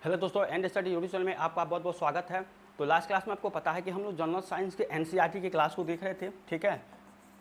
Hello दोस्तों, and study YouTube channel में आपका बहुत बहुत स्वागत है। तो लास्ट क्लास में आपको पता है कि हम लोग जनरल साइंस के एनसीईआरटी की क्लास को देख रहे थे। ठीक है,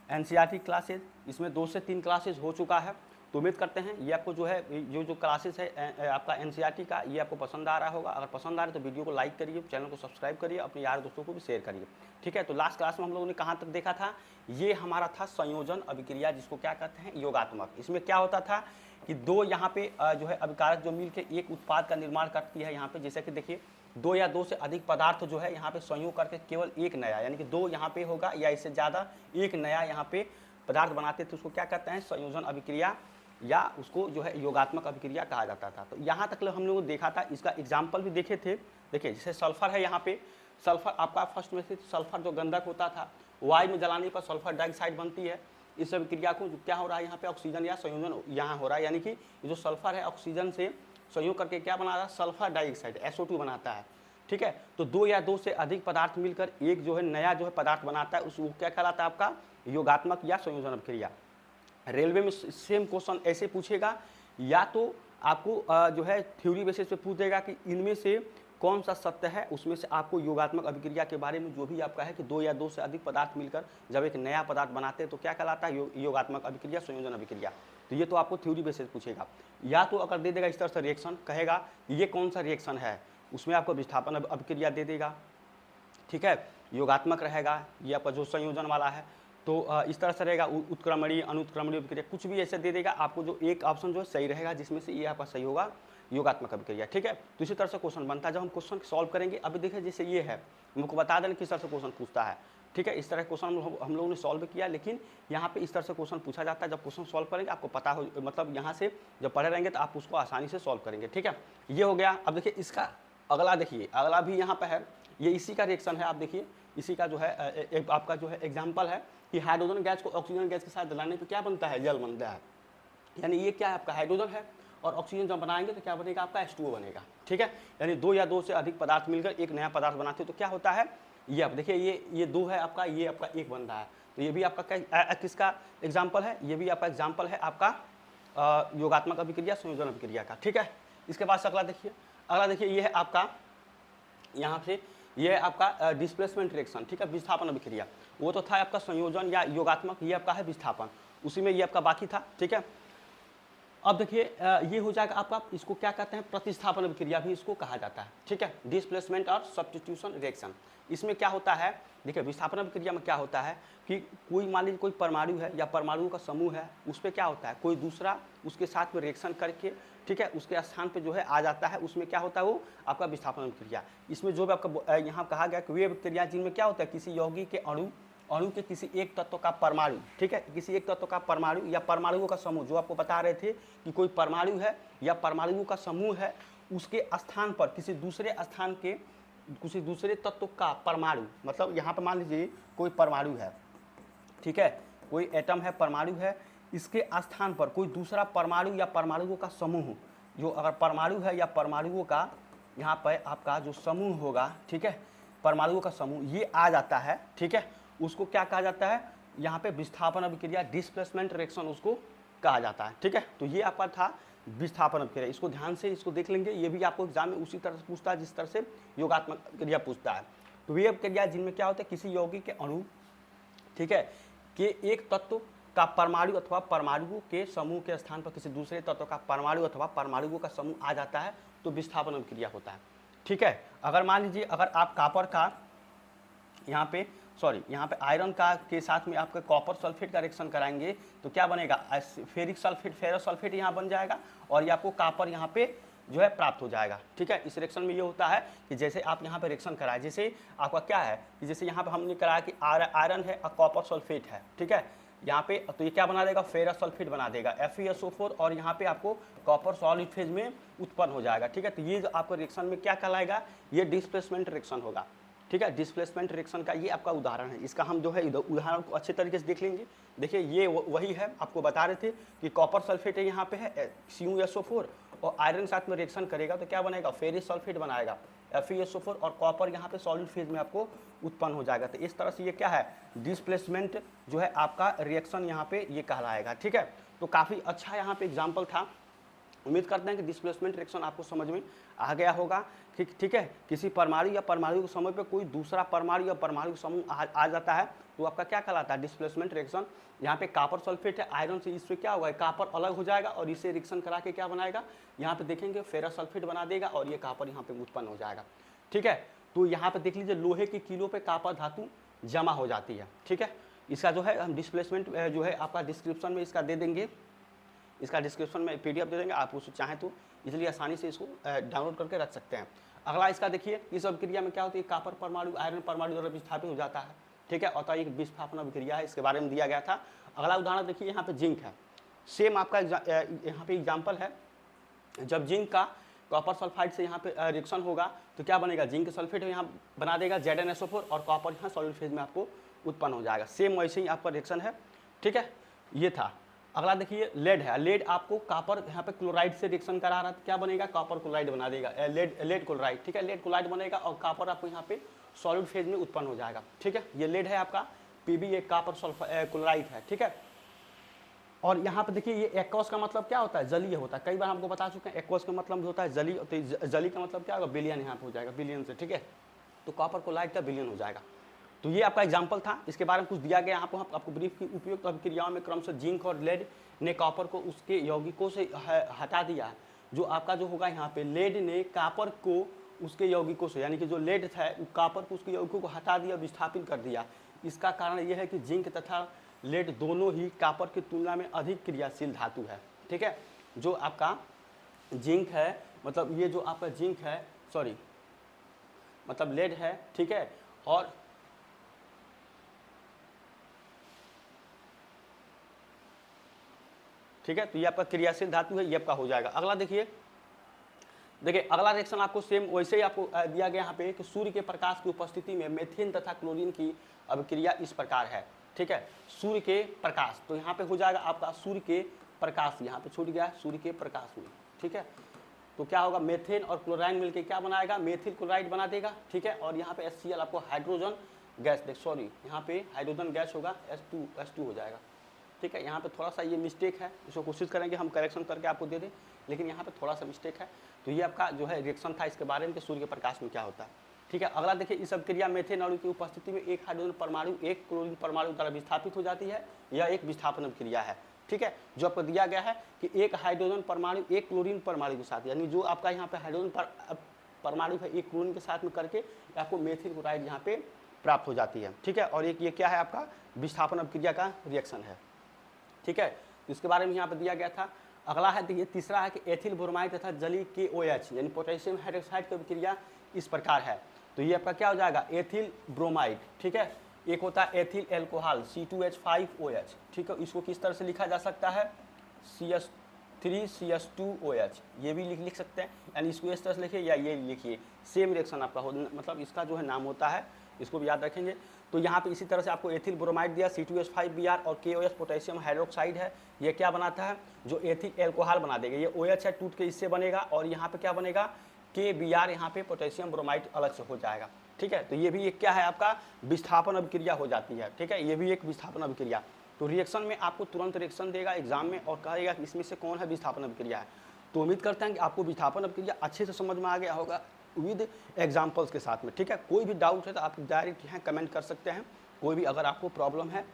एनसीईआरटी क्लासेज इसमें 2 से 3 क्लासेज हो चुका है। तो उम्मीद करते हैं ये आपको जो है जो क्लासेस है आपका एनसीईआरटी का, ये आपको पसंद आ रहा होगा। अगर पसंद आ रहा है तो वीडियो को लाइक करिए, चैनल को सब्सक्राइब करिए, अपने यार दोस्तों को भी शेयर करिए। ठीक है, तो लास्ट क्लास में हम लोगों ने कहाँ तक देखा था, ये हमारा था संयोजन अभिक्रिया, जिसको क्या कहते हैं योगात्मक। इसमें क्या होता था कि दो यहाँ पे जो है अभिकारक जो मिल के एक उत्पाद का निर्माण करती है। यहाँ पे जैसे कि देखिए, 2 या 2 से अधिक पदार्थ जो है यहाँ पे संयोग करके केवल एक नया, यानी कि 2 यहाँ पे होगा या इससे ज़्यादा एक नया यहाँ पे पदार्थ बनाते थे, उसको क्या कहते हैं संयोजन अभिक्रिया, या उसको जो है योगात्मक अभिक्रिया कहा जाता था। तो यहाँ तक हम लोगों ने देखा था, इसका एग्जाम्पल भी देखे थे। देखिए जैसे सल्फर है, यहाँ पे सल्फर आपका फर्स्ट में से सल्फर जो गंधक होता था, वायु में जलाने पर सल्फर डाइऑक्साइड बनती है। इस अभिक्रिया को क्या हो रहा है यहाँ पे ऑक्सीजन या संयोजन यहाँ हो रहा है, यानी कि जो सल्फर है ऑक्सीजन से संयोग करके क्या बना रहा है सल्फर डाइऑक्साइड SO2 बनाता है। ठीक है, तो 2 या 2 से अधिक पदार्थ मिलकर एक जो है नया जो है पदार्थ बनाता है, उसको क्या कहलाता है आपका योगात्मक या संयोजन अभिक्रिया। रेलवे में सेम क्वेश्चन ऐसे पूछेगा, या तो आपको जो है थ्योरी बेसिस पे पूछेगा कि इनमें से कौन सा सत्य है, उसमें से आपको योगात्मक अभिक्रिया के बारे में जो भी आपका है कि 2 या 2 से अधिक पदार्थ मिलकर जब एक नया पदार्थ बनाते हैं तो क्या कहलाता है योगात्मक अभिक्रिया संयोजन अभिक्रिया। तो ये तो आपको थ्योरी बेसिस पूछेगा। या तो अगर दे देगा इस तरह से रिएक्शन, कहेगा ये कौन सा रिएक्शन है, उसमें आपको विस्थापन अभिक्रिया दे देगा। ठीक है, योगात्मक रहेगा, ये आपका जो संयोजन वाला है। तो इस तरह से रहेगा उत्क्रमणीय अनुत्क्रमणीय अभिक्रिया, कुछ भी ऐसे दे देगा आपको, जो एक ऑप्शन जो है सही रहेगा, जिसमें से ये आपका सही होगा योगात्मक अभिक्रिया। ठीक है, तो इसी तरह से क्वेश्चन बनता है जब हम क्वेश्चन सॉल्व करेंगे। अभी देखिए जैसे ये है, हमको बता दें किस तरह से क्वेश्चन पूछता है। ठीक है, इस तरह क्वेश्चन हम लोगों ने सॉल्व किया, लेकिन यहाँ पे इस तरह से क्वेश्चन पूछा जाता है। जब क्वेश्चन सॉल्व करेंगे आपको पता हो, मतलब यहाँ से जब पढ़े रहेंगे तो आप उसको आसानी से सॉल्व करेंगे। ठीक है, ये हो गया। अब देखिए इसका अगला, देखिए अगला भी यहाँ पर है, ये इसी का रिएक्शन है। आप देखिए इसी का जो है एक आपका जो है एग्जाम्पल है कि हाइड्रोजन गैस को ऑक्सीजन गैस के साथ जलाने पर क्या बनता है, जल बनता है। यानी ये क्या है आपका हाइड्रोजन है, और ऑक्सीजन जब बनाएंगे तो क्या बनेगा आपका H2O बनेगा। ठीक है, यानी 2 या 2 से अधिक पदार्थ मिलकर एक नया पदार्थ बनाते हैं तो क्या होता है, ये आप देखिए ये 2 है आपका, ये आपका 1 बन रहा है। तो ये भी आपका किसका एग्जाम्पल है, ये भी आपका एग्जाम्पल है आपका योगात्मक अभिक्रिया संयोजन अभिक्रिया का। ठीक है, इसके बाद अगला देखिए, अगला देखिए ये है आपका यहाँ से, ये है आपका डिस्प्लेसमेंट रिएक्शन। ठीक है, विस्थापन अभिक्रिया, वो तो था आपका संयोजन या योगात्मक, ये आपका है विस्थापन, उसी में ये आपका बाकी था। ठीक है, अब देखिए ये हो जाएगा आपका, इसको क्या कहते हैं प्रतिस्थापन अभिक्रिया भी इसको कहा जाता है। ठीक है, डिस्प्लेसमेंट और सब्स्टिट्यूशन रिएक्शन। इसमें क्या होता है, देखिए विस्थापन अभिक्रिया में क्या होता है कि कोई मान लीजिए कोई परमाणु है या परमाणु का समूह है, उस पर क्या होता है कोई दूसरा उसके साथ में रिएक्शन करके, ठीक है, उसके स्थान पे जो है आ जाता है, उसमें क्या होता है वो आपका विस्थापन अभिक्रिया। इसमें जो भी आपका यहाँ कहा गया कि वे अभिक्रिया जिनमें क्या होता है किसी यौगिक के अणु के किसी एक तत्व का परमाणु, ठीक है, किसी एक तत्व का परमाणु या परमाणुओं का समूह, जो आपको बता रहे थे कि कोई परमाणु है या परमाणुओं का समूह है, उसके स्थान पर किसी दूसरे स्थान के किसी दूसरे तत्व का परमाणु, मतलब यहाँ पर मान लीजिए कोई परमाणु है, ठीक है, कोई एटम है, परमाणु है, इसके स्थान पर कोई दूसरा परमाणु या परमाणुओं का समूह, जो अगर परमाणु है या परमाणुओं का यहाँ पर आपका जो समूह होगा, ठीक है, परमाणुओं का समूह ये आ जाता है। ठीक है, उसको क्या कहा जाता है, यहाँ पे विस्थापन अभिक्रिया डिस्प्लेसमेंट रिएक्शन उसको कहा जाता है। ठीक है, तो ये आपका था विस्थापन अभिक्रिया, इसको ध्यान से इसको देख लेंगे, ये भी आपको एग्जाम में उसी तरह से पूछता है जिस तरह से योगात्मक अभिक्रिया पूछता है। तो ये अभिक्रिया जिनमें क्या होता है किसी यौगिक के अणु, ठीक है, के एक तत्व का परमाणु अथवा परमाणुओं के समूह के स्थान पर किसी दूसरे तत्व का परमाणु अथवा परमाणुओं का समूह आ जाता है तो विस्थापन अभिक्रिया होता है। ठीक है, अगर मान लीजिए अगर आप कॉपर का यहाँ पे आयरन का के साथ में आपके कॉपर सल्फेट का रिएक्शन कराएंगे तो क्या बनेगा, फेरिक सल्फेट फेरस सल्फेट यहाँ बन जाएगा और ये आपको कॉपर यहाँ पे जो है प्राप्त हो जाएगा। ठीक है, इस रिएक्शन में ये होता है कि जैसे आप यहाँ पे रिएक्शन कराए, जैसे आपका क्या है कि जैसे यहाँ पे हमने कराया कि आयरन है और कॉपर सल्फेट है, ठीक है, यहाँ पे तो ये क्या बना देगा फेरस सल्फेट बना देगा FeSO4, और यहाँ पे आपको कॉपर सॉलिड फेज में उत्पन्न हो जाएगा। ठीक है, तो ये आपको रिएक्शन में क्या कहलाएगा, ये डिस्प्लेसमेंट रिएक्शन होगा। ठीक है, डिस्प्लेसमेंट रिएक्शन का ये आपका उदाहरण है, इसका हम जो है उदाहरण को अच्छे तरीके से देख लेंगे। देखिए ये वही है, आपको बता रहे थे कि कॉपर सल्फेट है यहाँ पे है CuSO4 और आयरन साथ में रिएक्शन करेगा तो क्या बनेगा फेरिस सल्फेट बनाएगा FeSO4 और कॉपर यहाँ पे सॉलिड फेज में आपको उत्पन्न हो जाएगा। तो इस तरह से ये क्या है डिस्प्लेसमेंट जो है आपका रिएक्शन यहाँ पे ये कहलाएगा। ठीक है, तो काफ़ी अच्छा यहाँ पे एग्जाम्पल था उम्मीद करते हैं कि डिस्प्लेसमेंट रिएक्शन आपको समझ में आ गया होगा। ठीक है, किसी परमाणु या परमाणु के समूह पे कोई दूसरा परमाणु या परमाणु समूह आ जाता है तो आपका क्या कहलाता है, डिस्प्लेसमेंट रिएक्शन। यहाँ पे कॉपर सल्फेट है आयरन से, इससे क्या होगा, कॉपर अलग हो जाएगा और इसे रिएक्शन करा के क्या बनाएगा, यहाँ पे देखेंगे फेरस सल्फेट बना देगा और ये कॉपर यहाँ पे उत्पन्न हो जाएगा। ठीक है, तो यहाँ पे देख लीजिए लोहे के किलो पे कॉपर धातु जमा हो जाती है। ठीक है, इसका जो है हम डिस्प्लेसमेंट जो है आपका डिस्क्रिप्शन में इसका दे देंगे, इसका डिस्क्रिप्शन में पीडीएफ दे देंगे, आप उसको चाहें तो इसलिए आसानी से इसको डाउनलोड करके रख सकते हैं। अगला इसका देखिए, इस अभिक्रिया में क्या होती है, कॉपर परमाणु आयरन परमाणु द्वारा विस्थापित हो जाता है। ठीक है, और एक विस्थापन अभिक्रिया है, इसके बारे में दिया गया था। अगला उदाहरण देखिए, यहाँ पे जिंक है, सेम आपका यहाँ पे एग्जाम्पल है, जब जिंक का कॉपर सल्फाइड से यहाँ पे रिएक्शन होगा तो क्या बनेगा, जिंक सल्फेट यहाँ बना देगा ZnSO4 और कॉपर यहाँ सॉलिड फेज में आपको उत्पन्न हो जाएगा। सेम वैसे ही आपका रिएक्शन है। ठीक है, ये था। अगला देखिए लेड है, लेड आपको कॉपर यहाँ पे क्लोराइड से रिएक्शन करा रहा है, क्या बनेगा, कॉपर क्लोराइड बना देगा, लेड क्लोराइड। ठीक है, लेड क्लोराइड बनेगा और कॉपर आपको यहाँ पे सॉलिड फेज में उत्पन्न हो जाएगा। ठीक है, ये लेड है आपका, Pb एक कॉपर क्लोराइड है। ठीक है, और यहाँ पे देखिए ये एक्वस का मतलब क्या होता है, जलीय होता है, कई बार आपको बता चुके हैं। एक्वस का मतलब होता है जलीय, तो जलीय का मतलब क्या होगा, बिलियन यहाँ पे हो जाएगा, बिलियन से। ठीक है, तो कॉपर क्लोराइड का बिलियन हो जाएगा। तो ये आपका एग्जाम्पल था, इसके बारे में कुछ दिया गया यहाँ पर आपको ब्रीफ की उपयुक्त अभिक्रियाओं में क्रम से जिंक और लेड ने कॉपर को उसके यौगिकों से हटा दिया। जो आपका जो होगा यहाँ पे, लेड ने कॉपर को उसके यौगिकों से, यानी कि जो लेड था कॉपर को उसके यौगिकों को हटा दिया, विस्थापित कर दिया। इसका कारण यह है कि जिंक तथा लेड दोनों ही कॉपर की तुलना में अधिक क्रियाशील धातु है। ठीक है, जो आपका जिंक है, मतलब ये जो आपका जिंक है, सॉरी मतलब लेड है। ठीक है, और ठीक है, तो ये आपका क्रियाशील धातु है, ये आपका हो जाएगा। अगला देखिए अगला रिएक्शन आपको सेम वैसे ही आपको दिया गया यहाँ पे कि सूर्य के प्रकाश की उपस्थिति में मेथेन तथा क्लोरीन की अभिक्रिया इस प्रकार है। ठीक है, सूर्य के प्रकाश, तो यहाँ पे हो जाएगा आपका सूर्य के प्रकाश, यहाँ पे छूट गया है, सूर्य के प्रकाश में। ठीक है, तो क्या होगा, मेथेन और क्लोराइन मिलकर क्या बनाएगा, मेथिल क्लोराइड बना देगा। ठीक है, और यहाँ पे HCl आपको हाइड्रोजन गैस, सॉरी यहाँ पे हाइड्रोजन गैस होगा, H2 हो जाएगा। ठीक है, यहाँ पे थोड़ा सा ये मिस्टेक है, इसको कोशिश करेंगे हम करेक्शन करके आपको दे दें, लेकिन यहाँ पे थोड़ा सा मिस्टेक है। तो ये आपका जो है रिएक्शन था इसके बारे में कि सूर्य के प्रकाश में क्या होता है। ठीक है, अगला देखिए, इस अभिक्रिया मेथेन अणु की उपस्थिति में एक हाइड्रोजन परमाणु एक क्लोरीन परमाणु द्वारा विस्थापित हो जाती है। यह एक विस्थापन अभिक्रिया है। ठीक है, जो आपको दिया गया है कि एक हाइड्रोजन परमाणु एक क्लोरीन परमाणु के साथ, यानी जो आपका यहाँ पे हाइड्रोजन परमाणु है एक क्लोरीन के साथ में करके आपको मेथिल क्लोराइड यहाँ पे प्राप्त हो जाती है। ठीक है, और एक ये क्या है आपका विस्थापन अभिक्रिया का रिएक्शन है। ठीक है, इसके बारे में यहाँ पर दिया गया था। अगला है देखिए, तीसरा है कि एथिल ब्रोमाइड तथा जलीय KOH यानी पोटेशियम हाइड्रोक्साइड की अभिक्रिया इस प्रकार है। तो ये आपका क्या हो जाएगा, एथिल ब्रोमाइड। ठीक है, एक होता है एथिल एल्कोहल C2H5OH। ठीक है, इसको किस तरह से लिखा जा सकता है, CH3CH2OH, ये भी लिख सकते हैं, यानी इसको इस तरह से लिखिए या ये लिखिए, सेम रिएक्शन आपका हो, मतलब इसका जो है नाम होता है, इसको भी याद रखेंगे। तो यहाँ पे इसी तरह से आपको एथिल ब्रोमाइड दिया, C2H5Br, और KOH पोटेशियम हाइड्रोक्साइड है, ये क्या बनाता है, जो एथिल एल्कोहल बना देगा। ये OH है, टूट के इससे बनेगा, और यहाँ पे क्या बनेगा, KBr, यहाँ पे पोटेशियम ब्रोमाइड अलग से हो जाएगा। ठीक है, तो ये भी एक क्या है आपका विस्थापन अभिक्रिया हो जाती है। ठीक है, ये भी एक विस्थापन अभिक्रिया। तो रिएक्शन में आपको तुरंत रिएक्शन देगा एग्जाम में और कहेगा कि इसमें से कौन है विस्थापन अभिक्रिया है। तो उम्मीद करते हैं कि आपको विस्थापन अभिक्रिया अच्छे से समझ में आ गया होगा विद एग्जाम्पल्स के साथ में। ठीक है, कोई भी डाउट है तो आप डायरेक्ट यहाँ कमेंट कर सकते हैं, कोई भी अगर आपको प्रॉब्लम है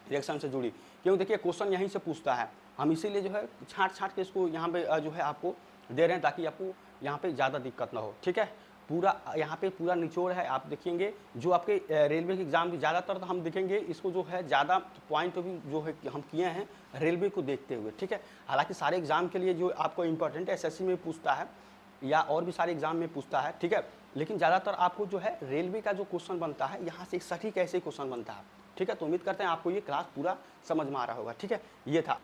रिएक्शन से जुड़ी, क्योंकि देखिए क्वेश्चन यहीं से पूछता है, हम इसीलिए जो है छाँट के इसको यहाँ पे जो है आपको दे रहे हैं ताकि आपको यहाँ पे ज़्यादा दिक्कत ना हो। ठीक है, पूरा यहाँ पे पूरा निचोड़ है, आप देखेंगे जो आपके रेलवे के एग्जाम की ज़्यादातर तो हम देखेंगे इसको जो है ज़्यादा पॉइंट भी जो है हम किए हैं रेलवे को देखते हुए। ठीक है, हालांकि सारे एग्जाम के लिए जो आपको इंपॉर्टेंट है SSC में पूछता है या और भी सारे एग्जाम में पूछता है। ठीक है, लेकिन ज़्यादातर आपको जो है रेलवे का जो क्वेश्चन बनता है यहाँ से सटीक ऐसे क्वेश्चन बनता है। ठीक है, तो उम्मीद करते हैं आपको ये क्लास पूरा समझ में आ रहा होगा। ठीक है, ये था।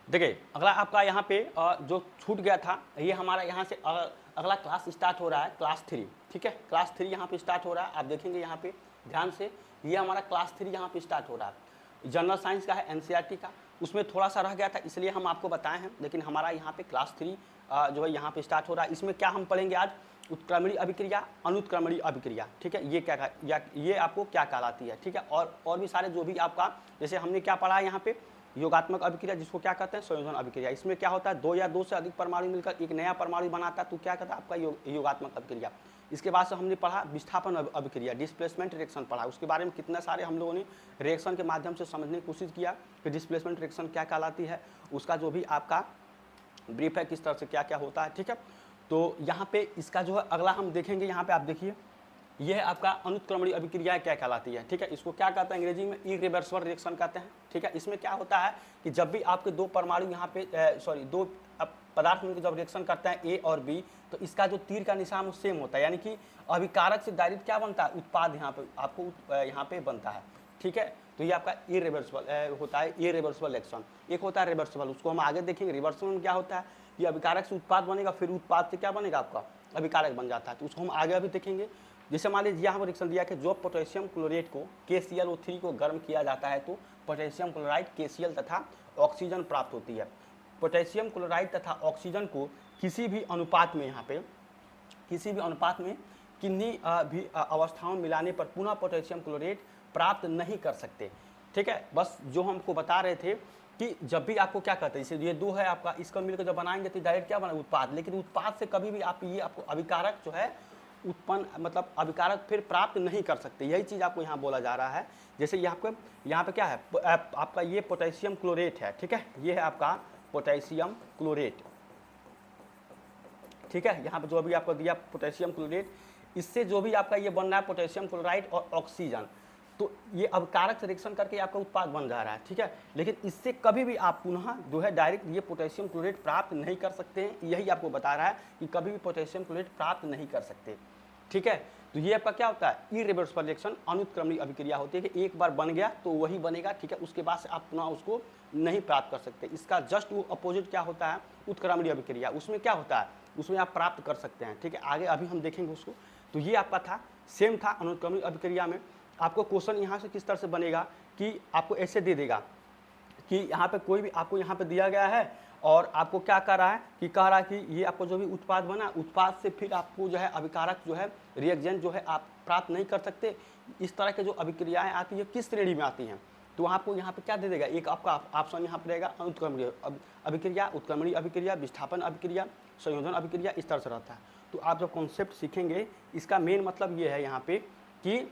देखिए अगला आपका यहाँ पे जो छूट गया था, ये हमारा यहाँ से अगला क्लास स्टार्ट हो रहा है, क्लास 3। ठीक है, क्लास 3 यहाँ पे स्टार्ट हो रहा है, आप देखेंगे यहाँ पे ध्यान से, ये हमारा क्लास 3 यहाँ पे स्टार्ट हो रहा है। जनरल साइंस का है, NCERT का, उसमें थोड़ा सा रह गया था इसलिए हम आपको बताए हैं, लेकिन हमारा यहाँ पे क्लास 3 जो है यहाँ पे स्टार्ट हो रहा है। इसमें क्या हम पढ़ेंगे आज, उत्क्रमणीय अभिक्रिया, अनुत्क्रमणीय अभिक्रिया। ठीक है, ये क्या ये आपको क्या कहलाती है। ठीक है, और भी सारे जो भी आपका, जैसे हमने क्या पढ़ा है यहाँ पे, योगात्मक अभिक्रिया, जिसको क्या कहते हैं संयोजन अभिक्रिया। इसमें क्या होता है, 2 या 2 से अधिक परमाणु मिलकर एक नया परमाणु बनाता है, तो क्या कहता है आपका योगात्मक अभिक्रिया। इसके बाद से हमने पढ़ा विस्थापन अभिक्रिया, डिस्प्लेसमेंट रिएक्शन पढ़ा। उसके बारे में कितने सारे हम लोगों ने रिएक्शन के माध्यम से समझने की कोशिश किया कि डिस्प्लेसमेंट रिएक्शन क्या कहलाती है, उसका जो भी आपका ब्रीफ है किस तरह से क्या क्या होता है। ठीक है, तो यहाँ पे इसका जो है अगला हम देखेंगे, यहाँ पे आप देखिए यह है आपका अनुत्क्रमणीय अभिक्रिया क्या कहलाती है। ठीक है, इसको क्या कहते हैं अंग्रेजी में, इरिवर्सिबल रिएक्शन कहते हैं। ठीक है, इसमें क्या होता है कि जब भी आपके 2 परमाणु यहाँ पे दो पदार्थ मिलकर जब रिएक्शन करते हैं ए और बी, तो इसका जो तीर का निशान वो सेम होता है, यानी कि अभिकारक से डायरेक्ट क्या बनता है, उत्पाद यहाँ पे आपको यहाँ पे बनता है। ठीक है, तो ये आपका इरिवर्सिबल होता है, इरिवर्सिबल रिएक्शन। एक होता है रिवर्सिबल, उसको हम आगे देखेंगे। रिवर्सिबल में क्या होता है कि अभिकारक से उत्पाद बनेगा, फिर उत्पाद से क्या बनेगा आपका अभिकारक बन जाता है, तो उसको हम आगे अभी देखेंगे। जैसे मान लीजिए यहाँ पर रिएक्शन दिया कि जो पोटेशियम क्लोरेट को KClO3 को गर्म किया जाता है, तो पोटेशियम क्लोराइड KCl तथा ऑक्सीजन प्राप्त होती है। पोटेशियम क्लोराइड तथा ऑक्सीजन को किसी भी अनुपात में यहाँ पे किसी भी अनुपात में किन्हीं भी अवस्थाओं में मिलाने पर पुनः पोटेशियम क्लोरेट प्राप्त नहीं कर सकते। ठीक है, बस जो हमको बता रहे थे कि जब भी आपको क्या कहते हैं, जैसे ये 2 है आपका, इसको मिलकर जब बनाएंगे तो डायरेक्ट क्या बना उत्पाद, लेकिन उत्पाद से कभी भी आप ये आपको अभिकारक जो है उत्पन्न मतलब अभिकारक फिर प्राप्त नहीं कर सकते। यही चीज़ आपको यहाँ बोला जा रहा है। जैसे यहाँ पे क्या है आपका ये पोटेशियम क्लोरेट है। ठीक है, ये है आपका पोटेशियम क्लोरेट। ठीक है, यहाँ पे जो भी आपको दिया पोटेशियम क्लोरेट, इससे जो भी आपका ये बन रहा है पोटेशियम क्लोराइड और ऑक्सीजन, तो ये अभिकारक से रिएक्शन करके आपका उत्पाद बन जा रहा है। ठीक है, लेकिन इससे कभी भी आप पुनः जो है डायरेक्ट ये पोटेशियम क्लोरेट प्राप्त नहीं कर सकते हैं। यही आपको बता रहा है कि कभी भी पोटेशियम क्लोरेट प्राप्त नहीं कर सकते। ठीक है, तो ये आपका क्या होता है, इरिवर्सिबल रिएक्शन, अनुत्क्रमणीय अभिक्रिया होती है कि एक बार बन गया तो वही बनेगा। ठीक है, उसके बाद से आप पुनः उसको नहीं प्राप्त कर सकते। इसका जस्ट वो अपोजिट क्या होता है, उत्क्रमणीय अभिक्रिया, उसमें क्या होता है, उसमें आप प्राप्त कर सकते हैं। ठीक है, आगे अभी हम देखेंगे उसको। तो ये आपका था, सेम था अनुत्क्रमणीय अभिक्रिया में। आपको क्वेश्चन यहाँ से किस तरह से बनेगा कि आपको ऐसे दे देगा कि यहाँ पे कोई भी आपको यहाँ पे दिया गया है और आपको क्या कर रहा है कि कह रहा है कि ये आपको जो भी उत्पाद बना, उत्पाद से फिर आपको जो है अभिकारक जो है रिएक्जेंट जो है आप प्राप्त नहीं कर सकते। इस तरह के जो अभिक्रियाएं आती है किस श्रेणी में आती हैं, तो आपको यहाँ पे क्या दे देगा, एक आपका ऑप्शन यहाँ पर रहेगा अनुत्क्रमणीय अभिक्रिया, उत्क्रमणीय अभिक्रिया, विस्थापन अभिक्रिया, संयोजन अभिक्रिया, इस तरह से रहता है। तो आप जब कॉन्सेप्ट सीखेंगे, इसका मेन मतलब ये है यहाँ पे कि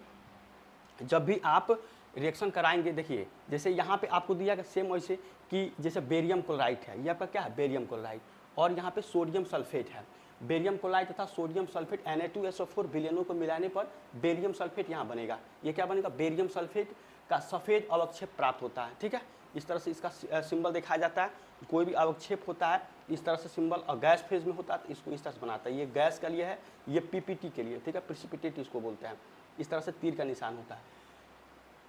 जब भी आप रिएक्शन कराएंगे, देखिए जैसे यहाँ पे आपको दिया गया सेम वैसे कि जैसे बेरियम क्लोराइड है, ये आपका क्या है बेरियम क्लोराइड, और यहाँ पे सोडियम सल्फेट है। बेरियम क्लोराइड तथा सोडियम सल्फेट Na2SO4 विलयनों को मिलाने पर बेरियम सल्फेट यहाँ बनेगा। ये क्या बनेगा, बेरियम सल्फेट का सफ़ेद अवक्षेप प्राप्त होता है। ठीक है, इस तरह से इसका सिंबल दिखाया जाता है। कोई भी अवक्षेप होता है इस तरह से सिंबल, और गैस फेज में होता है तो इसको इस तरह से बनाता है। ये गैस के लिए है, ये PPT के लिए। ठीक है, प्रेसिपिटेट इसको बोलते हैं। इस तरह से तीर का निशान होता है,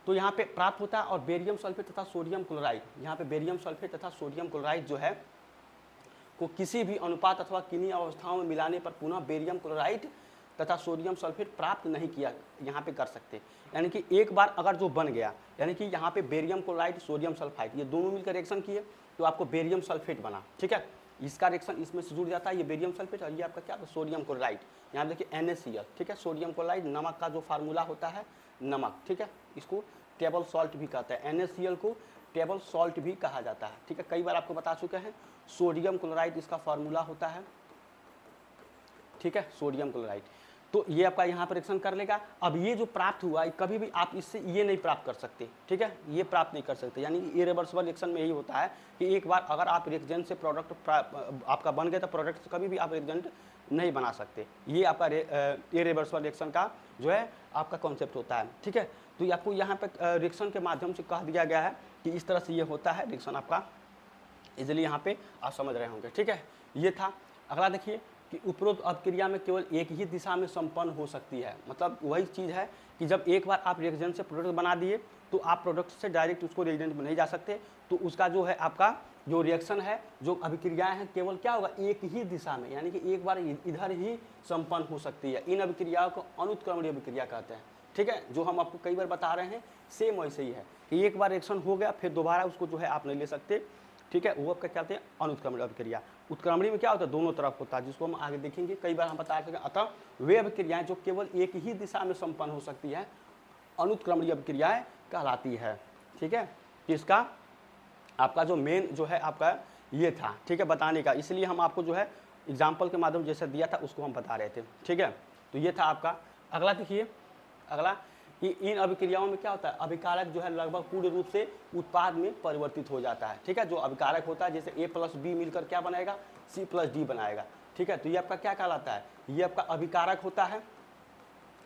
तो यहाँ पे प्राप्त होता है। और बेरियम सल्फेट तथा सोडियम क्लोराइड, यहाँ पे बेरियम सल्फेट तथा सोडियम क्लोराइड जो है को किसी भी अनुपात अथवा किन्हीं अवस्थाओं में मिलाने पर पुनः बेरियम क्लोराइड तथा सोडियम सल्फेट प्राप्त नहीं किया यहाँ पे कर सकते। यानी कि एक बार अगर जो बन गया, यानी कि यहाँ पे बेरियम क्लोराइड सोडियम सल्फाइड ये दोनों मिलकर रिएक्शन किए तो आपको बेरियम सल्फेट बना। ठीक है, इसका रिएक्शन इसमें से जुड़ जाता है, ये बेरियम सल्फेट और ये आपका क्या सोडियम क्लोराइड। यहाँ देखिए NaCl। ठीक है, सोडियम क्लोराइड नमक का जो फार्मूला होता है नमक। ठीक है, इसको टेबल सॉल्ट भी कहते हैं, NaCl को टेबल सॉल्ट भी कहा जाता है। ठीक है, कई बार आपको बता चुके हैं। सोडियम क्लोराइड इसका फार्मूला होता है। ठीक है, सोडियम क्लोराइड, तो ये आपका यहाँ पर रिएक्शन कर लेगा। अब ये जो प्राप्त हुआ कभी भी आप इससे ये नहीं प्राप्त कर सकते। ठीक है, ये प्राप्त नहीं कर सकते। यानी इरिवर्सिबल रिएक्शन में यही होता है कि एक बार अगर आप रिएक्जेंट से प्रोडक्ट आपका बन गया तो प्रोडक्ट से कभी भी आप रिएक्जेंट नहीं बना सकते। ये आपका इरिवर्सिबल रिएक्शन का जो है आपका कॉन्सेप्ट होता है। ठीक है, तो ये आपको यहाँ पे रिएक्शन के माध्यम से कह दिया गया है कि इस तरह से ये होता है रिएक्शन आपका, इजिली यहाँ पे आप समझ रहे होंगे। ठीक है, ये था। अगला देखिए कि उपरोक्त अभिक्रिया में केवल एक ही दिशा में संपन्न हो सकती है। मतलब वही चीज़ है कि जब एक बार आप रिएक्जेंट से प्रोडक्ट बना दिए तो आप प्रोडक्ट से डायरेक्ट उसको रिएक्जेंट में नहीं जा सकते। तो उसका जो है आपका जो रिएक्शन है, जो अभिक्रियाएं हैं, केवल क्या होगा एक ही दिशा में, यानी कि एक बार इधर ही संपन्न हो सकती है। इन अभिक्रियाओं को अनुत्क्रमणीय अभिक्रिया कहते हैं। ठीक है, जो हम आपको कई बार बता रहे हैं सेम वैसे ही है कि एक बार रिएक्शन हो गया फिर दोबारा उसको जो है आप नहीं ले सकते। ठीक है, वो आपका क्या कहते हैं अनुत्क्रमणीय अभिक्रिया। उत्क्रमणीय में क्या होता है दोनों तरफ होता है, जिसको हम आगे देखेंगे। कई बार हम बता चुके हैं। अतः वे अभिक्रियाएं जो केवल एक ही दिशा में संपन्न हो सकती है अनुत्क्रमणीय अभिक्रियाएं कहलाती है। ठीक है, इसका आपका जो मेन जो है आपका ये था, ठीक है, बताने का, इसलिए हम आपको जो है एग्जाम्पल के माध्यम जैसे दिया था उसको हम बता रहे थे, ठीक है। तो ये था आपका। अगला देखिए, अगला कि इन अभिक्रियाओं में क्या होता है, अभिकारक जो है लगभग पूर्ण रूप से उत्पाद में परिवर्तित हो जाता है, ठीक है। जो अभिकारक होता है जैसे A प्लस बी मिलकर क्या बनाएगा, C प्लस डी बनाएगा, ठीक है। तो ये आपका क्या कहलाता है, ये आपका अभिकारक होता है,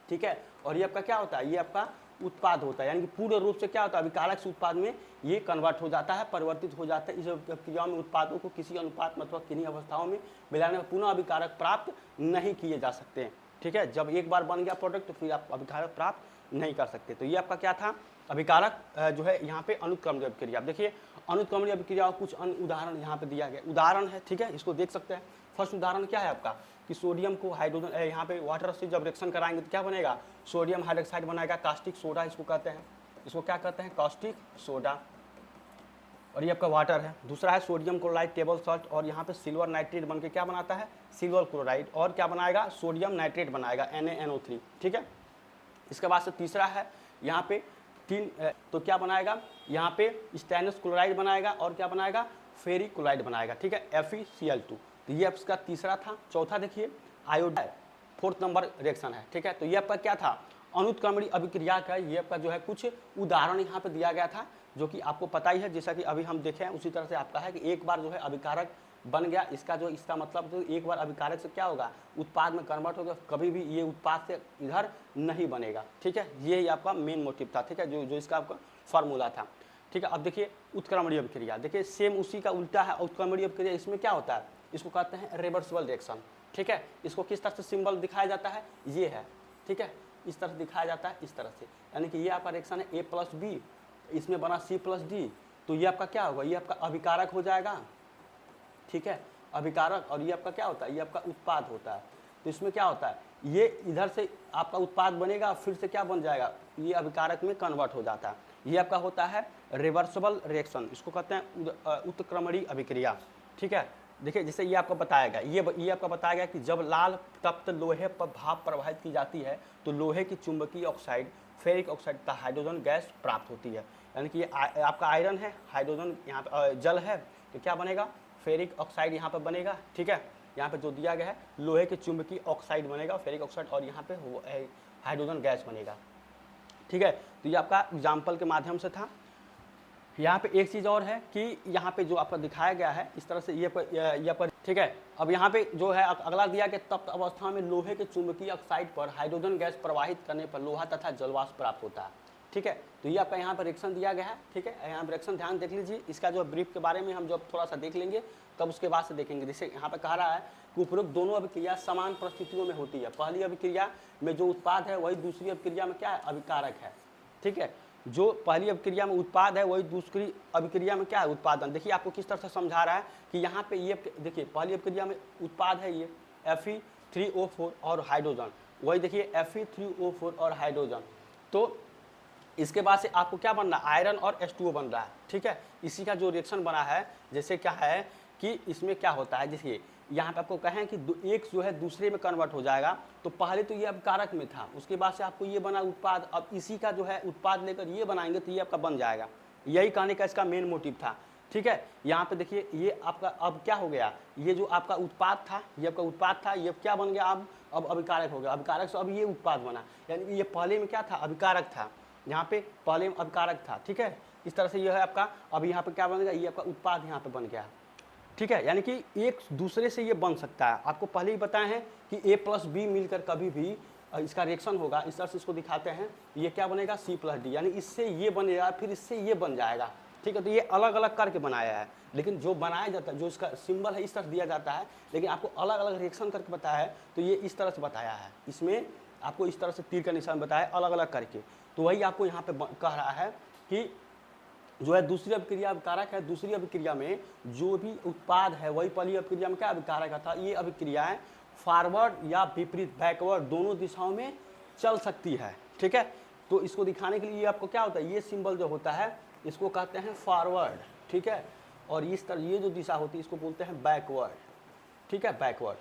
ठीक है। और ये आपका क्या होता है, ये आपका उत्पाद होता है, यानी कि पूर्ण रूप से क्या होता है, अभिकारक से उत्पाद में ये कन्वर्ट हो जाता है, परिवर्तित हो जाता है। इस प्रक्रिया में उत्पादों को किसी अनुपात में अथवा किन्हीं अवस्थाओं में मिलाने में पुनः अभिकारक प्राप्त नहीं किए जा सकते हैं, ठीक है। जब एक बार बन गया प्रोडक्ट तो फिर आप अभिकारक प्राप्त नहीं कर सकते। तो ये आपका क्या था, अभिकारक जो है यहाँ पे अनुत्क्रमणीय अभिक्रिया। अब देखिए अनुत्क्रमणीय अभिक्रिया और कुछ अन्य उदाहरण यहाँ पे दिया गया, उदाहरण है, ठीक है, इसको देख सकते हैं। फर्स्ट उदाहरण क्या है आपका कि सोडियम को हाइड्रोजन, यहाँ पे वाटर से जब रिएक्शन कराएंगे तो क्या बनेगा, सोडियम हाइड्रोक्साइड बनाएगा, कास्टिक सोडा इसको कहते हैं, इसको क्या कहते हैं, कास्टिक सोडा, और ये आपका वाटर है। दूसरा है सोडियम क्लोराइड टेबल सॉल्ट, और यहाँ पे सिल्वर नाइट्रेट बनके क्या बनाता है, सिल्वर क्लोराइड, और क्या बनाएगा, सोडियम नाइट्रेट बनाएगा, NaNO3, ठीक है। इसके बाद से तीसरा है यहाँ पे तो क्या बनाएगा, यहाँ पे स्टेनस क्लोराइड बनाएगा, और क्या बनाएगा, फेरिक क्लोराइड बनाएगा, ठीक है, FeCl2। तो ये आपका तीसरा था। चौथा देखिए आयोडाइड, फोर्थ नंबर रिएक्शन है, ठीक है। तो ये आपका क्या था, अनुत्क्रमणीय अभिक्रिया का ये आपका जो है कुछ उदाहरण यहाँ पे दिया गया था, जो कि आपको पता ही है, जैसा कि अभी हम देखें उसी तरह से आपका है कि एक बार जो है अभिकारक बन गया, इसका मतलब तो एक बार अभिकारक से क्या होगा, उत्पाद में कन्वर्ट होगा, कभी भी ये उत्पाद से इधर नहीं बनेगा, ठीक है। ये आपका मेन मोटिव था, ठीक है, जो इसका आपका फार्मूला था, ठीक है। अब देखिए उत्क्रमणीय अभिक्रिया, देखिए सेम उसी का उल्टा है उत्क्रमणीय अभिक्रिया। इसमें क्या होता है, इसको कहते हैं रिवर्सिबल रिएक्शन, ठीक है। इसको किस तरह से सिंबल दिखाया जाता है, ये है, ठीक है, इस तरह से दिखाया जाता है, इस तरह से, यानी कि ये आपका रिएक्शन है A प्लस बी, इसमें बना C प्लस डी, तो ये आपका क्या होगा, ये आपका अभिकारक हो जाएगा, ठीक है, अभिकारक। और ये आपका क्या होता है, ये आपका उत्पाद होता है। तो इसमें क्या होता है, ये इधर से आपका उत्पाद बनेगा, फिर से क्या बन जाएगा, ये अभिकारक में कन्वर्ट हो जाता है। ये आपका होता है रिवर्सिबल रिएक्शन, इसको कहते हैं उत्क्रमणीय अभिक्रिया, ठीक है। देखिए जैसे ये आपको बताया गया, ये आपका बताया गया कि जब लाल तप्त लोहे पर भाप प्रवाहित की जाती है तो लोहे की चुंबकीय ऑक्साइड फेरिक ऑक्साइड तथा हाइड्रोजन गैस प्राप्त होती है। यानी कि ये आपका आयरन है, हाइड्रोजन यहाँ पे जल है, तो क्या बनेगा, फेरिक ऑक्साइड यहाँ पर बनेगा, ठीक है। यहाँ पे जो दिया गया है लोहे के चुंबकीय ऑक्साइड बनेगा, फेरिक ऑक्साइड, और यहाँ पे हाइड्रोजन गैस बनेगा, ठीक है। तो ये आपका एग्जाम्पल के माध्यम से था। यहाँ पे एक चीज़ और है कि यहाँ पे जो आपका दिखाया गया है इस तरह से ये पर, ठीक है। अब यहाँ पे जो है अगला दिया कि तप्त अवस्था में लोहे के चुंबकीय ऑक्साइड पर हाइड्रोजन गैस प्रवाहित करने पर लोहा तथा जलवाष्प प्राप्त होता है, ठीक है। तो ये आपका यहाँ पर रिएक्शन दिया गया है, ठीक है। यहाँ पर रिएक्शन ध्यान देख लीजिए, इसका जो ब्रीफ के बारे में हम जब थोड़ा सा देख लेंगे तब उसके बाद से देखेंगे। जैसे यहाँ पे कह रहा है कि उपरोक्त दोनों अभिक्रिया समान परिस्थितियों में होती है। पहली अभिक्रिया में जो उत्पाद है वही दूसरी अभिक्रिया में क्या है, अभिकारक है, ठीक है। जो पहली अभिक्रिया में उत्पाद है वही दूसरी अभिक्रिया में क्या है, उत्पादन। देखिए आपको किस तरह से समझा रहा है कि यहाँ पे ये देखिए पहली अभिक्रिया में उत्पाद है ये Fe3O4 और हाइड्रोजन, वही देखिए Fe3O4 और हाइड्रोजन। तो इसके बाद से आपको क्या बन रहा है, आयरन और H2O बन रहा है, ठीक है। इसी का जो रिएक्शन बना है, जैसे क्या है कि इसमें क्या होता है, देखिए यहाँ पे आपको कहें कि एक जो है दूसरे में कन्वर्ट हो जाएगा। तो पहले तो ये अभिकारक में था, उसके बाद से आपको ये बना उत्पाद, अब इसी का जो है उत्पाद लेकर ये बनाएंगे तो ये आपका बन जाएगा। यही कहने का इसका मेन मोटिव था, ठीक है। यहाँ पे देखिए ये आपका अब क्या हो गया, ये जो आपका उत्पाद था, ये आपका उत्पाद था, ये क्या बन गया, अब अभिकारक हो गया। अभिकारक से अब ये उत्पाद बना, यानी कि ये पहले में क्या था, अभिकारक था, यहाँ पे पहले में अभिकारक था, ठीक है। इस तरह से ये है आपका, अब यहाँ पे क्या बन गया, ये आपका उत्पाद यहाँ पे बन गया, ठीक है। यानी कि एक दूसरे से ये बन सकता है। आपको पहले ही बताए हैं कि A प्लस बी मिलकर कभी भी इसका रिएक्शन होगा, इस तरह से इसको दिखाते हैं, ये क्या बनेगा, C प्लस डी, यानी इससे ये बनेगा फिर इससे ये बन जाएगा, ठीक है। तो ये अलग अलग करके बनाया है, लेकिन जो बनाया जाता है, जो इसका सिंबल है इस तरह दिया जाता है, लेकिन आपको अलग अलग रिएक्शन करके बताया है, तो ये इस तरह से बताया है। इसमें आपको इस तरह से तीर का निशान बताया अलग अलग करके। तो वही आपको यहाँ पे कह रहा है कि जो है दूसरी अभिक्रिया अभिकारक है, दूसरी अभिक्रिया में जो भी उत्पाद है वही पहली अभिक्रिया में क्या अभिकारक था। ये अभिक्रियाएं फॉरवर्ड या विपरीत बैकवर्ड दोनों दिशाओं में चल सकती है, ठीक है। तो इसको दिखाने के लिए आपको क्या होता है, ये सिंबल जो होता है इसको कहते हैं फॉरवर्ड, ठीक है। और इस तरह ये जो दिशा होती है इसको बोलते हैं बैकवर्ड, ठीक है, बैकवर्ड।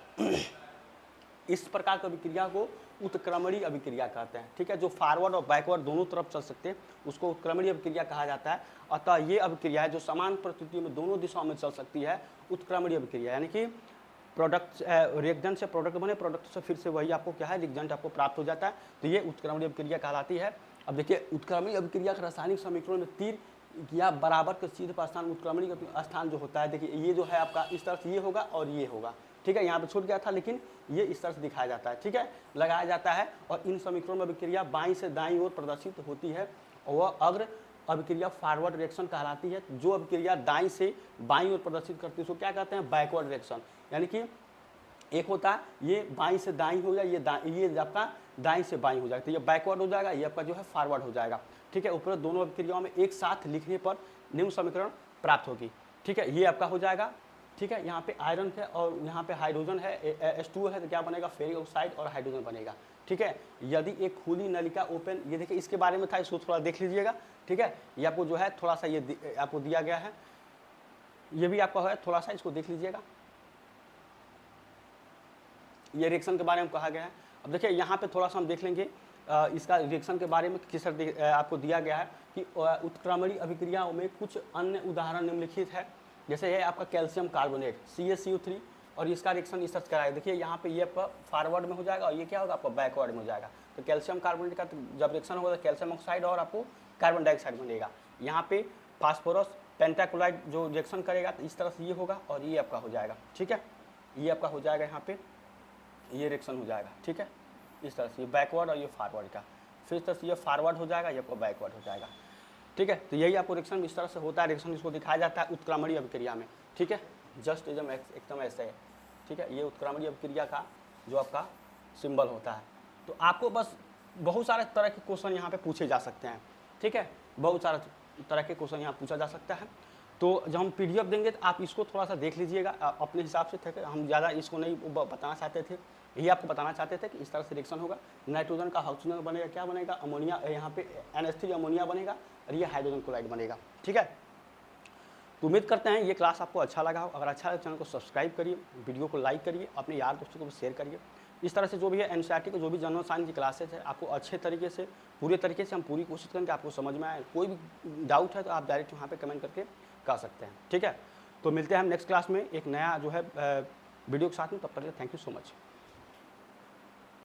इस प्रकार की अभिक्रिया को उत्क्रमणीय अभिक्रिया कहते हैं। ठीक है, जो फॉरवर्ड और बैकवर्ड दोनों तरफ चल सकते हैं उसको उत्क्रमणीय अभिक्रिया कहा जाता है। अतः ये अभिक्रिया है जो समान परिस्थितियों में दोनों दिशाओं में चल सकती है, उत्क्रमणीय अभिक्रिया। यानी कि प्रोडक्ट रिएक्टेंट से प्रोडक्ट बने, प्रोडक्ट से फिर से वही आपको क्या है रिएक्टेंट आपको प्राप्त हो जाता है, तो ये उत्क्रमणीय अभिक्रिया कहलाती है। अब देखिए उत्क्रमणीय अभिक्रिया का रासायनिक समीकरण में तीर या बराबर के सीधे पर स्थान उत्क्रमणीय स्थान जो होता है, देखिए ये जो है आपका इस तरह से ये होगा और ये होगा। ठीक है, यहाँ पे छूट गया था लेकिन ये इस तरह से दिखाया जाता है। ठीक है, लगाया जाता है और इन समीकरणों में अभिक्रिया बाईं से दाईं ओर प्रदर्शित होती है और वह अग्र अभिक्रिया फॉरवर्ड रिएक्शन कहलाती है। जो अभिक्रिया दाईं से बाईं ओर प्रदर्शित करती है उसको क्या कहते हैं, बैकवर्ड रिएक्शन। यानी कि एक होता है ये बाईं से दाईं हो जाएगा, ये आपका दाईं से बाईं हो जाएगा, तो ये बैकवर्ड हो जाएगा, ये आपका जो है फॉरवर्ड हो जाएगा। ठीक है, ऊपर दोनों अभिक्रियाओं में एक साथ लिखने पर निम्न समीकरण प्राप्त होगी। ठीक है, ये आपका हो जाएगा। ठीक है, यहाँ पे आयरन है और यहाँ पे हाइड्रोजन है, H2 है, तो क्या बनेगा, फेरिक ऑक्साइड और हाइड्रोजन बनेगा। ठीक है, यदि एक खुली नलिका ओपन, ये देखिए इसके बारे में था, इसको थोड़ा देख लीजिएगा। ठीक है, ये आपको जो है थोड़ा सा ये आपको दिया गया है, ये भी आपका है, थोड़ा सा इसको देख लीजिएगा। ये रिएक्शन के बारे में कहा गया है। अब देखिए यहाँ पे थोड़ा सा हम देख लेंगे इसका रिएक्शन के बारे में किस तरह आपको दिया गया है कि उत्क्रमणीय अभिक्रियाओं में कुछ अन्य उदाहरण निम्नलिखित है। जैसे ये आपका कैल्शियम कार्बोनेट CaCO3 और इसका रिएक्शन इस तरह से कराएगा। देखिए यहाँ पे ये आपका फॉरवर्ड में हो जाएगा और ये क्या होगा आपका बैकवर्ड में हो जाएगा। तो कैल्शियम कार्बोनेट का जब रिएक्शन होगा तो कैल्शियम ऑक्साइड और आपको कार्बन डाइऑक्साइड बनेगा। यहाँ पे फास्फोरस पेंटाक्लोराइड जो रिएक्शन करेगा तो इस तरह से ये होगा और ये आपका हो जाएगा। ठीक है, ये आपका हो जाएगा, यहाँ पे ये रिएक्शन हो जाएगा। ठीक है, इस तरह से ये बैकवर्ड और ये फॉरवर्ड का, फिर इस तरह से ये फॉरवर्ड हो जाएगा, ये आपको बैकवर्ड हो जाएगा। ठीक है, तो यही आपको रिएक्शन इस तरह से होता है। रिएक्शन इसको दिखाया जाता है उत्क्रमणीय अभिक्रिया में। ठीक है, जस्ट एकदम ऐसे है। ठीक है, ये उत्क्रमणीय अभिक्रिया का जो आपका सिंबल होता है। तो आपको बस बहुत सारे तरह के क्वेश्चन यहाँ पे पूछे जा सकते हैं। ठीक है, बहुत सारे तरह के क्वेश्चन यहाँ पूछा जा सकता है। तो जब हम PDF देंगे तो आप इसको थोड़ा सा देख लीजिएगा अपने हिसाब से। थे हम ज़्यादा इसको नहीं बताना चाहते थे, यही आपको बताना चाहते थे कि इस तरह से रिएक्शन होगा। नाइट्रोजन का ऑक्सीजन बनेगा, क्या बनेगा, अमोनिया, यहाँ पे NH3 अमोनिया बनेगा और ये हाइड्रोजन क्लोराइड बनेगा। ठीक है, तो उम्मीद करते हैं ये क्लास आपको अच्छा लगा हो। अगर अच्छा लगे चैनल को सब्सक्राइब करिए, वीडियो को लाइक करिए, अपने यार दोस्तों को भी शेयर करिए। इस तरह से जो भी है NCERT के जो भी जनरल साइंस की क्लासेस है आपको अच्छे तरीके से पूरे तरीके से हम पूरी कोशिश करेंगे आपको समझ में आए। कोई भी डाउट है तो आप डायरेक्ट वहाँ पे कमेंट करके कर सकते हैं। ठीक है, तो मिलते हैं हम नेक्स्ट क्लास में एक नया जो है वीडियो के साथ में। तब तक थैंक यू सो मच।